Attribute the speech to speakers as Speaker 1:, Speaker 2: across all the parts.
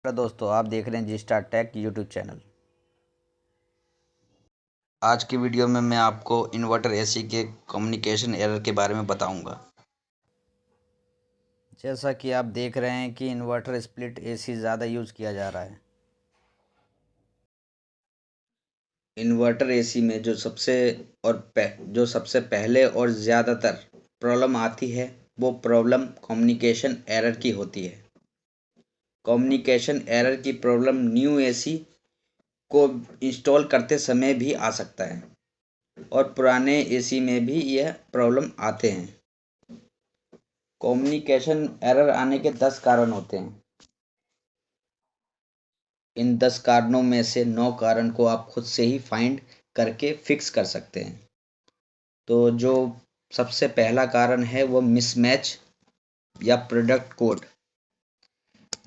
Speaker 1: Hello दोस्तों, आप देख रहे हैं जी स्टार टेक यूट्यूब चैनल। आज की वीडियो में मैं आपको इन्वर्टर एसी के कम्युनिकेशन एरर के बारे में बताऊंगा। जैसा कि आप देख रहे हैं कि इन्वर्टर स्प्लिट एसी ज़्यादा यूज़ किया जा रहा है। इन्वर्टर एसी में जो सबसे पहले और ज़्यादातर प्रॉब्लम आती है वो प्रॉब्लम कम्युनिकेशन एरर की होती है। कम्युनिकेशन एरर की प्रॉब्लम न्यू एसी को इंस्टॉल करते समय भी आ सकता है और पुराने एसी में भी यह प्रॉब्लम आते हैं। कम्युनिकेशन एरर आने के 10 कारण होते हैं। इन 10 कारणों में से 9 कारण को आप खुद से ही फाइंड करके फिक्स कर सकते हैं। तो जो सबसे पहला कारण है वो मिसमैच या प्रोडक्ट कोड।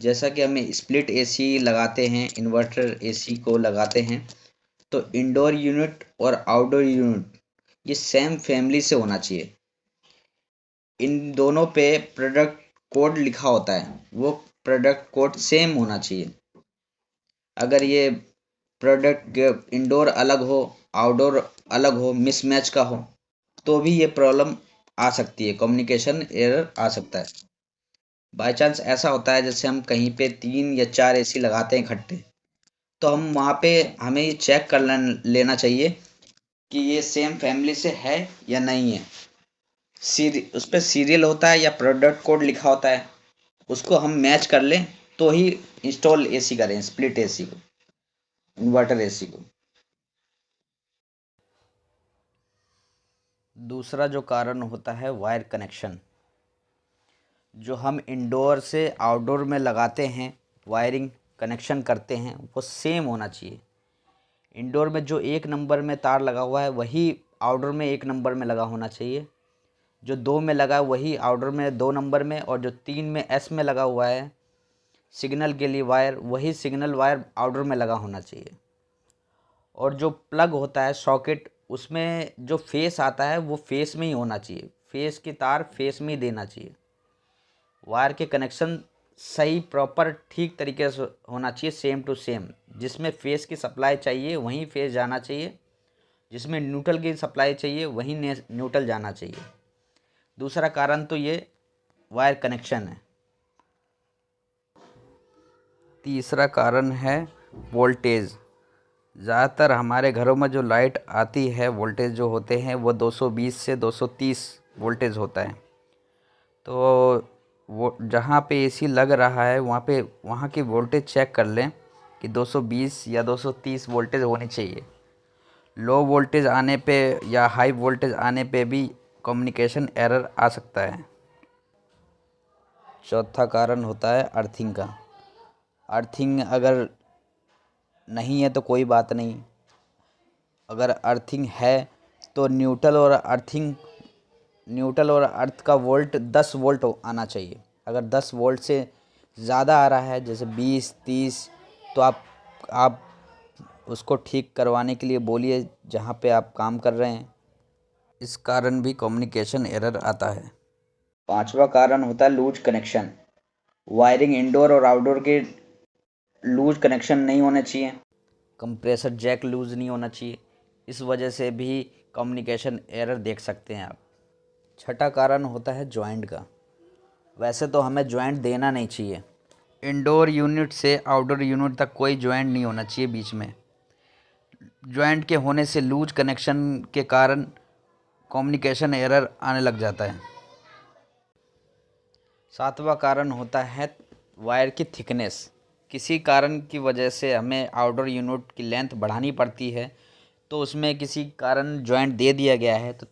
Speaker 1: जैसा कि हमें स्प्लिट एसी लगाते हैं, इन्वर्टर एसी को लगाते हैं, तो इंडोर यूनिट और आउटडोर यूनिट ये सेम फैमिली से होना चाहिए। इन दोनों पे प्रोडक्ट कोड लिखा होता है, वो प्रोडक्ट कोड सेम होना चाहिए। अगर ये प्रोडक्ट इंडोर अलग हो, आउटडोर अलग हो, मिसमैच का हो, तो भी ये प्रॉब्लम आ सकती है, कम्युनिकेशन एरर आ सकता है। बाय चांस ऐसा होता है जैसे हम कहीं पे 3 या 4 एसी लगाते हैं इकट्ठे, तो हम वहाँ पे हमें ये चेक कर लेना चाहिए कि ये सेम फैमिली से है या नहीं है। उस पर सीरियल होता है या प्रोडक्ट कोड लिखा होता है, उसको हम मैच कर लें तो ही इंस्टॉल एसी करें, स्प्लिट एसी को, इन्वर्टर एसी को। दूसरा जो कारण होता है वायर कनेक्शन। जो हम इंडोर से आउटडोर में लगाते हैं, वायरिंग कनेक्शन करते हैं, वो सेम होना चाहिए। इंडोर में जो 1 नंबर में तार लगा हुआ है वही आउटडोर में 1 नंबर में लगा होना चाहिए। जो 2 में लगा है वही आउटडोर में 2 नंबर में, और जो 3 में एस में लगा हुआ है सिग्नल के लिए वायर, वही सिग्नल वायर आउटडोर में लगा होना चाहिए। और जो प्लग होता है सॉकेट, उसमें जो फेस आता है वो फेस में ही होना चाहिए, फेस की तार फेस में ही देना चाहिए। वायर के कनेक्शन सही प्रॉपर ठीक तरीके से होना चाहिए, सेम टू सेम। जिसमें फेस की सप्लाई चाहिए वहीं फेस जाना चाहिए, जिसमें न्यूट्रल की सप्लाई चाहिए वहीं न्यूट्रल जाना चाहिए। दूसरा कारण तो ये वायर कनेक्शन है। तीसरा कारण है वोल्टेज। ज़्यादातर हमारे घरों में जो लाइट आती है, वोल्टेज जो होते हैं वो 220 से 230 वोल्टेज होता है। तो वो जहाँ पे एसी लग रहा है वहाँ की वोल्टेज चेक कर लें कि 220 या 230 वोल्टेज होनी चाहिए। लो वोल्टेज आने पे या हाई वोल्टेज आने पे भी कम्युनिकेशन एरर आ सकता है। चौथा कारण होता है अर्थिंग का। अर्थिंग अगर नहीं है तो कोई बात नहीं, अगर अर्थिंग है तो न्यूट्रल और अर्थ का वोल्ट 10 वोल्ट आना चाहिए। अगर 10 वोल्ट से ज़्यादा आ रहा है, जैसे 20-30, तो आप उसको ठीक करवाने के लिए बोलिए जहाँ पे आप काम कर रहे हैं। इस कारण भी कम्युनिकेशन एरर आता है। पांचवा कारण होता है लूज कनेक्शन। वायरिंग इंडोर और आउटडोर के लूज कनेक्शन नहीं होने चाहिए। कंप्रेसर जैक लूज नहीं होना चाहिए। इस वजह से भी कम्युनिकेशन एरर देख सकते हैं आप। छठा कारण होता है जॉइंट का। वैसे तो हमें जॉइंट देना नहीं चाहिए, इंडोर यूनिट से आउटडोर यूनिट तक कोई जॉइंट नहीं होना चाहिए बीच में। जॉइंट के होने से लूज कनेक्शन के कारण कम्युनिकेशन एरर आने लग जाता है। सातवां कारण होता है वायर की थिकनेस। किसी कारण की वजह से हमें आउटडोर यूनिट की लेंथ बढ़ानी पड़ती है, तो उसमें किसी कारण जॉइंट दे दिया गया है, तो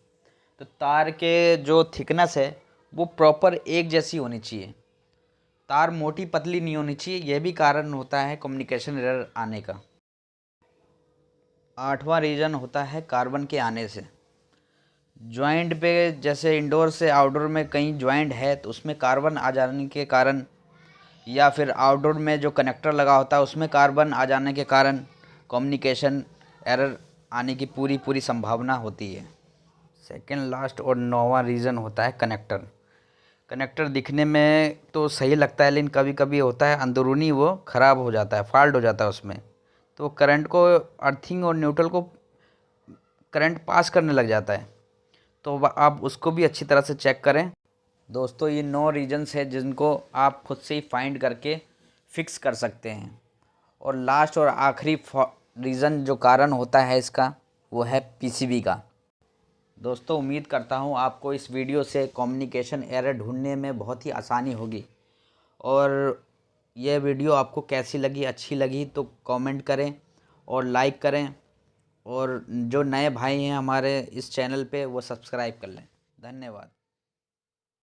Speaker 1: तार के जो थिकनेस है वो प्रॉपर एक जैसी होनी चाहिए। तार मोटी पतली नहीं होनी चाहिए, यह भी कारण होता है कम्युनिकेशन एरर आने का। आठवां रीज़न होता है कार्बन के आने से। जॉइंट पे जैसे इंडोर से आउटडोर में कहीं जॉइंट है तो उसमें कार्बन आ जाने के कारण, या फिर आउटडोर में जो कनेक्टर लगा होता है उसमें कार्बन आ जाने के कारण कम्युनिकेशन एरर आने की पूरी पूरी संभावना होती है। सेकंड लास्ट और नौवां रीज़न होता है कनेक्टर। कनेक्टर दिखने में तो सही लगता है, लेकिन कभी कभी होता है अंदरूनी वो ख़राब हो जाता है, फॉल्ट हो जाता है उसमें। तो करंट को, अर्थिंग और न्यूट्रल को करंट पास करने लग जाता है। तो आप उसको भी अच्छी तरह से चेक करें। दोस्तों, ये 9 रीजंस है जिनको आप खुद से ही फाइंड करके फिक्स कर सकते हैं। और लास्ट और आखिरी रीज़न जो कारण होता है इसका, वो है पीसीबी का। दोस्तों, उम्मीद करता हूँ आपको इस वीडियो से कम्युनिकेशन एरर ढूंढने में बहुत ही आसानी होगी। और यह वीडियो आपको कैसी लगी, अच्छी लगी तो कमेंट करें और लाइक करें। और जो नए भाई हैं हमारे इस चैनल पे, वो सब्सक्राइब कर लें। धन्यवाद।